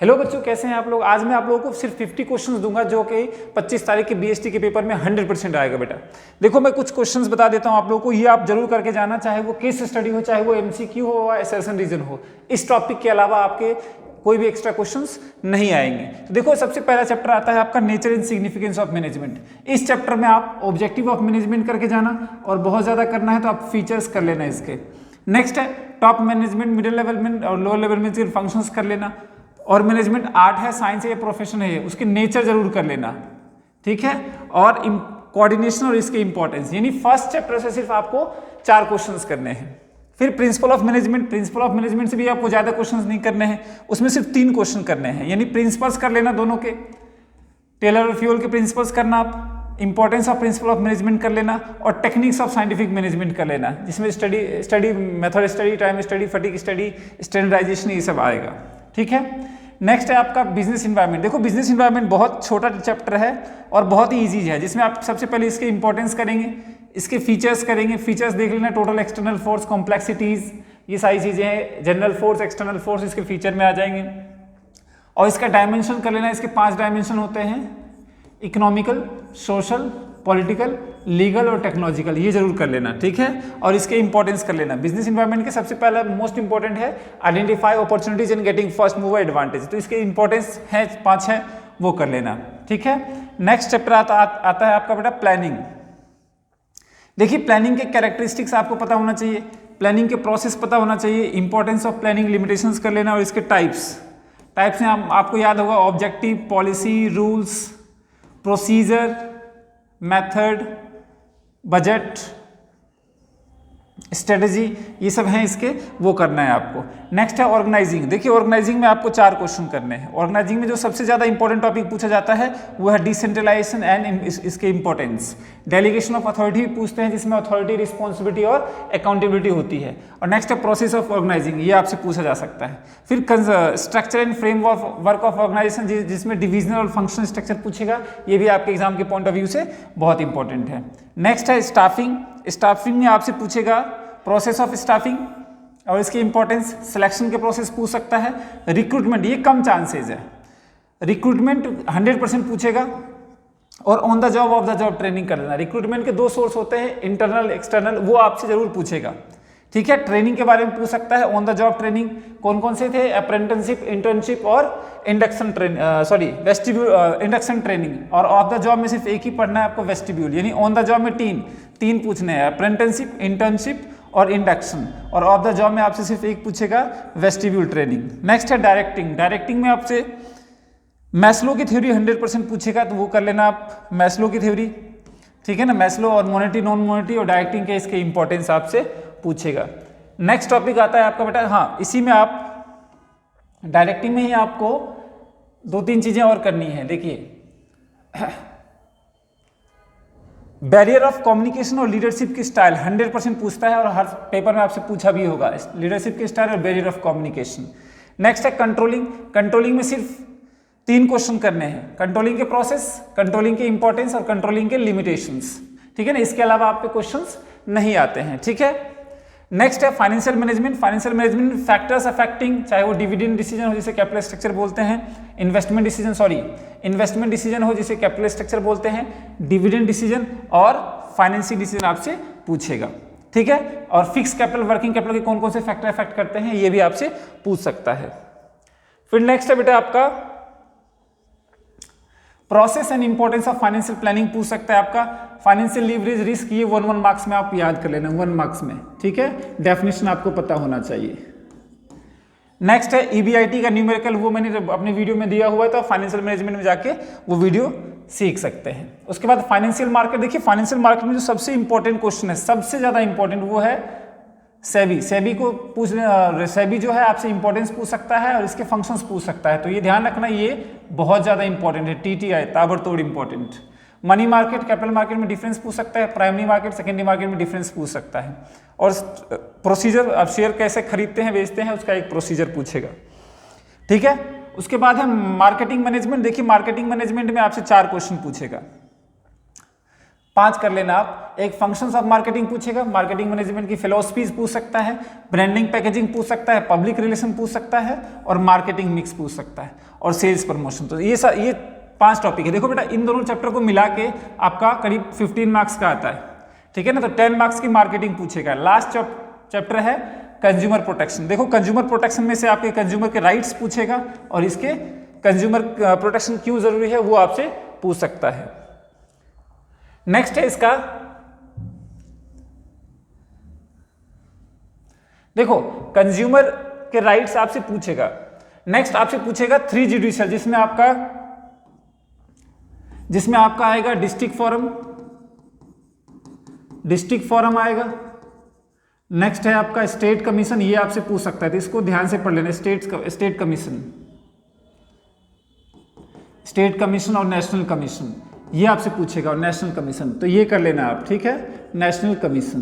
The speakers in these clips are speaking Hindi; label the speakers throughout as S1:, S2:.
S1: हेलो बच्चों, कैसे हैं आप लोग। आज मैं आप लोगों को सिर्फ 50 क्वेश्चंस दूंगा जो कि 25 तारीख के बीएसटी के पेपर में 100% आएगा बेटा। देखो मैं कुछ क्वेश्चंस बता देता हूं आप लोगों को, ये आप जरूर करके जाना, चाहे वो केस स्टडी हो, चाहे वो एमसीक्यू हो या असर्शन रीजन हो। इस टॉपिक के अलावा आपके कोई भी एक्स्ट्रा क्वेश्चंस नहीं आएंगे। तो देखो सबसे पहला चैप्टर आता है आपका nature and significance of management. इस चैप्टर में आप ऑब्जेक्टिव ऑफ मैनेजमेंट करके जाना, और बहुत ज्यादा करना है तो आप फीचर्स कर लेना इसके। नेक्स्ट है टॉप मैनेजमेंट, मिडिल लेवल में और लोअर लेवल में फंक्शंस कर लेना। और मैनेजमेंट आर्ट है, साइंस है या प्रोफेशन है, उसके नेचर जरूर कर लेना, ठीक है। और कोऑर्डिनेशन और इसके इंपॉर्टेंस, यानी फर्स्ट चैप्टर से सिर्फ आपको 4 क्वेश्चंस करने हैं। फिर principle of management, principle of management से भी आपको ज्यादा क्वेश्चंस नहीं करने हैं, उसमें सिर्फ 3 क्वेश्चन करने हैं, यानी प्रिंसिपल्स कर लेना दोनों के, टेलर और फ्यूल के प्रिंसिपल्स करना आप, importance of principle of management कर लेना, और टेक्निक्स ऑफ साइंटिफिक मैनेजमेंट कर लेना, जिसमें study method study, time study, fatigue study, standardization, ये सब आएगा, ठीक है। नेक्स्ट है आपका बिजनेस इन्वायरमेंट। देखो बिजनेस इन्वायरमेंट बहुत छोटा चैप्टर है और बहुत ही इजी है, जिसमें आप सबसे पहले इसके इंपॉर्टेंस करेंगे, इसके फीचर्स करेंगे। फीचर्स देख लेना, टोटल एक्सटर्नल फोर्स, कॉम्प्लेक्सिटीज, ये सारी चीजें हैं। जनरल फोर्स, एक्सटर्नल फोर्स इसके फीचर में आ जाएंगे। और इसका डायमेंशन कर लेना, इसके 5 डायमेंशन होते हैं, इकोनॉमिकल, सोशल, पॉलिटिकल, लीगल और टेक्नोलॉजिकल, ये जरूर कर लेना, ठीक है। और इसके इंपॉर्टेंस कर लेना। बिजनेस इन्वायरमेंट के सबसे पहला मोस्ट इंपॉर्टेंट है identify opportunities and getting first mover advantage, तो इसके इंपॉर्टेंस है 5 है, वो कर लेना, ठीक है। नेक्स्ट चैप्टर आता है आपका बेटा प्लानिंग। देखिए प्लानिंग के कैरेक्टरिस्टिक्स आपको पता होना चाहिए, प्लानिंग के प्रोसेस पता होना चाहिए, इंपॉर्टेंस ऑफ प्लानिंग, लिमिटेशंस कर लेना, और इसके टाइप्स में आपको याद होगा objective, policy, rules, procedure, method, budget, strategy, ये सब हैं इसके, वो करना है आपको। नेक्स्ट है ऑर्गेनाइजिंग। देखिए ऑर्गेनाइजिंग में आपको 4 क्वेश्चन करने हैं। ऑर्गेनाइजिंग में जो सबसे ज्यादा इंपॉर्टेंट टॉपिक पूछा जाता है वो है डिसेंट्रलाइजेशन एंड इसके इंपॉर्टेंस। डेलीगेशन ऑफ अथॉरिटी भी पूछते हैं, जिसमें अथॉरिटी, रिस्पॉन्सिबिलिटी और अकाउंटेबिलिटी होती है। और नेक्स्ट है प्रोसेस ऑफ ऑर्गेनाइजिंग, ये आपसे पूछा जा सकता है। फिर structure and framework of organization, जिसमें डिविजनल और फंक्शनल स्ट्रक्चर पूछेगा, ये भी आपके एग्जाम के पॉइंट ऑफ व्यू से बहुत इंपॉर्टेंट है। नेक्स्ट है स्टाफिंग। स्टाफिंग में आपसे पूछेगा प्रोसेस ऑफ स्टाफिंग और इसकी इंपॉर्टेंस, सिलेक्शन के प्रोसेस पूछ सकता है। रिक्रूटमेंट, ये कम चांसेस है, रिक्रूटमेंट 100% पूछेगा। और on the job, of the job training कर लेना। रिक्रूटमेंट के 2 सोर्स होते हैं, इंटरनल, एक्सटर्नल, वो आपसे जरूर पूछेगा, ठीक है। ट्रेनिंग के बारे में पूछ सकता है, ऑन द जॉब ट्रेनिंग कौन कौन से थे, अप्रेंटिसशिप, इंटर्नशिप और इंडक्शन इंडक्शन ट्रेनिंग। और ऑफ द जॉब में सिर्फ एक ही पढ़ना है आपको, वेस्टिब्यूल। यानी ऑन द जॉब में तीन पूछने हैं, अप्रेंटिसशिप, इंटर्नशिप और इंडक्शन। और ऑफ द जॉब में आपसे सिर्फ एक पूछेगा, वेस्टिब्यूल ट्रेनिंग। नेक्स्ट है डायरेक्टिंग। डायरेक्टिंग में आपसे मैस्लो की थ्योरी 100% पूछेगा, तो वो कर लेना आप, मैस्लो की थ्योरी, ठीक है ना। मैस्लो और मोनेटरी, नॉन मोनेटरी और डायरेक्टिंग के इसके इंपॉर्टेंस आपसे पूछेगा। नेक्स्ट टॉपिक आता है आपका बेटा, हाँ इसी में आप डायरेक्टिंग में ही आपको 2-3 चीजें और करनी है। देखिए बैरियर ऑफ कम्युनिकेशन और लीडरशिप की स्टाइल 100% पूछता है, और हर पेपर में आपसे पूछा भी होगा, लीडरशिप की स्टाइल और बैरियर ऑफ कम्युनिकेशन। नेक्स्ट है कंट्रोलिंग। कंट्रोलिंग में सिर्फ 3 क्वेश्चन करने हैं, कंट्रोलिंग के प्रोसेस, कंट्रोलिंग के इंपॉर्टेंस और कंट्रोलिंग के लिमिटेशंस, ठीक है ना। इसके अलावा आपके क्वेश्चंस नहीं आते हैं, ठीक है। नेक्स्ट है financial management. Financial management factors affecting, चाहे वो डिविडेंड डिसीजन हो जिसे कैपिटल स्ट्रक्चर बोलते हैं, इन्वेस्टमेंट डिसीजन हो जिसे कैपिटल स्ट्रक्चर बोलते हैं, डिविडेंड डिसीजन और फाइनेंशियल डिसीजन आपसे पूछेगा, ठीक है। और फिक्स कैपिटल, वर्किंग कैपिटल के कौन कौन से फैक्टर अफेक्ट करते हैं, ये भी आपसे पूछ सकता है। फिर नेक्स्ट है बेटा आपका process and importance of financial planning पूछ सकता है आपका। फाइनेंशियल लीवरेज रिस्क, ये 1 मार्क्स में आप याद कर लेना, 1 मार्क्स में, ठीक है। डेफिनेशन आपको पता होना चाहिए। नेक्स्ट है ईबीआईटी का न्यूमेरिकल, वो मैंने अपने वीडियो में दिया हुआ है, तो फाइनेंशियल मैनेजमेंट में जाके वो वीडियो सीख सकते हैं। उसके बाद फाइनेंशियल मार्केट। देखिए फाइनेंशियल मार्केट में जो सबसे इंपॉर्टेंट क्वेश्चन है, सबसे ज्यादा इंपॉर्टेंट, वो है सेबी। सेबी को सेबी जो है आपसे इंपॉर्टेंस पूछ सकता है और इसके फंक्शंस पूछ सकता है, तो ये ध्यान रखना, ये बहुत ज्यादा इंपॉर्टेंट है। टीटीआई ताबड़तोड़ important. Money market, capital market में डिफरेंस पूछ सकता है, प्राइमरी मार्केट, सेकेंडरी मार्केट में डिफरेंस पूछ सकता है। और प्रोसीजर, आप शेयर कैसे खरीदते हैं, बेचते हैं, उसका एक प्रोसीजर पूछेगा, ठीक है। उसके बाद है मार्केटिंग मैनेजमेंट। देखिए मार्केटिंग मैनेजमेंट में आपसे 4 क्वेश्चन पूछेगा, 5 कर लेना आप। एक फंक्शंस ऑफ मार्केटिंग पूछेगा, मार्केटिंग मैनेजमेंट की फिलॉसफीज पूछ सकता है, ब्रांडिंग पैकेजिंग पूछ सकता है, पब्लिक रिलेशन पूछ सकता है और मार्केटिंग मिक्स पूछ सकता है और सेल्स प्रमोशन। तो ये 5 टॉपिक है। देखो बेटा इन दोनों चैप्टर को मिला के आपका करीब 15 मार्क्स का आता है, ठीक है ना। तो 10 मार्क्स की मार्केटिंग पूछेगा। लास्ट चैप्टर है कंज्यूमर प्रोटेक्शन। देखो कंज्यूमर प्रोटेक्शन में से आपके कंज्यूमर के राइट्स पूछेगा और इसके कंज्यूमर प्रोटेक्शन क्यों जरूरी है वो आपसे पूछ सकता है। नेक्स्ट है इसका, देखो कंज्यूमर के राइट्स आपसे पूछेगा। नेक्स्ट आपसे पूछेगा 3 जुडिशियल, जिसमें आपका आएगा डिस्ट्रिक्ट फॉरम आएगा। नेक्स्ट है आपका स्टेट कमीशन, ये आपसे पूछ सकता है, तो इसको ध्यान से पढ़ लेना। स्टेट कमीशन और नेशनल कमीशन ये आपसे पूछेगा, और नेशनल कमीशन तो ये कर लेना आप, ठीक है, नेशनल कमीशन।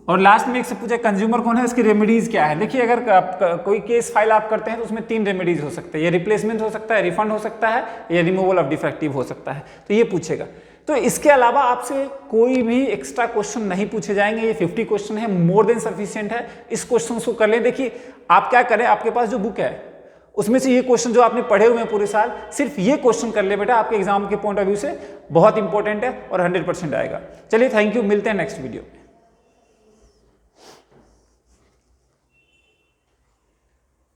S1: और लास्ट में एक से पूछे कंज्यूमर कौन है, इसकी रेमेडीज क्या है। देखिए अगर आप कोई केस फाइल आप करते हैं तो उसमें 3 रेमेडीज हो सकते हैं, ये रिप्लेसमेंट हो सकता है, रिफंड हो सकता है, या रिमूवल ऑफ डिफेक्टिव हो सकता है, तो ये पूछेगा। तो इसके अलावा आपसे कोई भी एक्स्ट्रा क्वेश्चन नहीं पूछे जाएंगे। ये 50 क्वेश्चन है, मोर देन सफिशिएंट है। इस क्वेश्चन को कर लें। देखिए आप क्या करें, आपके पास जो बुक है उसमें से ये क्वेश्चन जो आपने पढ़े हुए हैं पूरे साल, सिर्फ ये क्वेश्चन कर ले बेटा, आपके एग्जाम के पॉइंट ऑफ व्यू से बहुत इंपॉर्टेंट है और 100% आएगा। चलिए थैंक यू, मिलते हैं नेक्स्ट वीडियो।